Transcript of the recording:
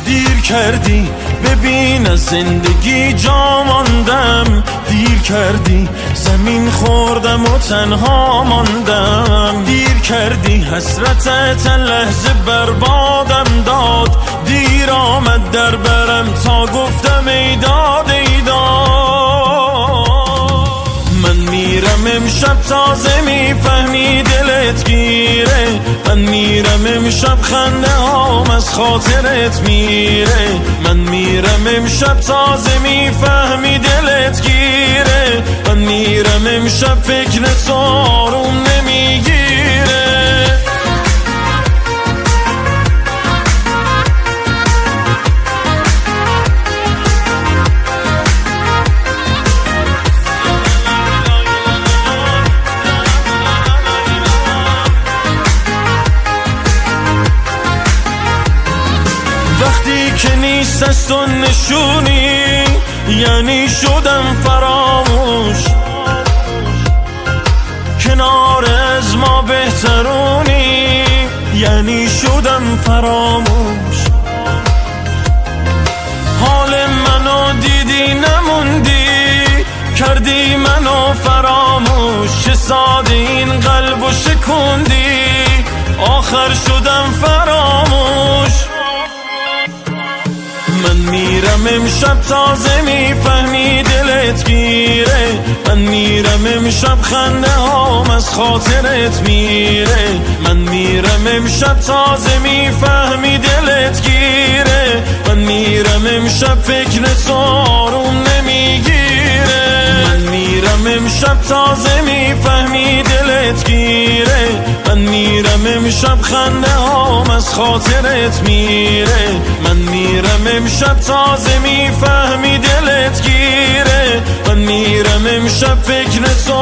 دیر کردی ببین از زندگی جا ماندم، دیر کردی زمین خوردم و تنها ماندم، دیر کردی حسرتت لحظه بربادم داد، دیر آمد در برم تا گفتم ای داد ای داد. من میرم امشب تازه میفهمی دلت گیره، من میرم امشب خنده هام از خاطرت میره، من میرم امشب تازه میفهمی دلت گیره، من میرم امشب فکر تو آروم نمیگیره. وقتی که نیست از تو نشونی یعنی شدم فراموش، کنار از ما بهترونی یعنی شدم فراموش، حال منو دیدی نموندی کردی منو فراموش، چه ساده این قلبو شکوندی آخر شدم فراموش. من میرم امشب تازه میفهمی دلت گیره، من میرم امشب خنده هام از خاطرت میره، من میرم امشب تازه میفهمی دلت گیره، من میرم امشب فکر تو آروم نمیگیره، من میرم امشب تازه میفهمی دلت گیره، من میرم امشب خنده هام از خاطرت میره، من میرم امشب تازه میفهمی دلت گیره، من میرم امشب فکر تو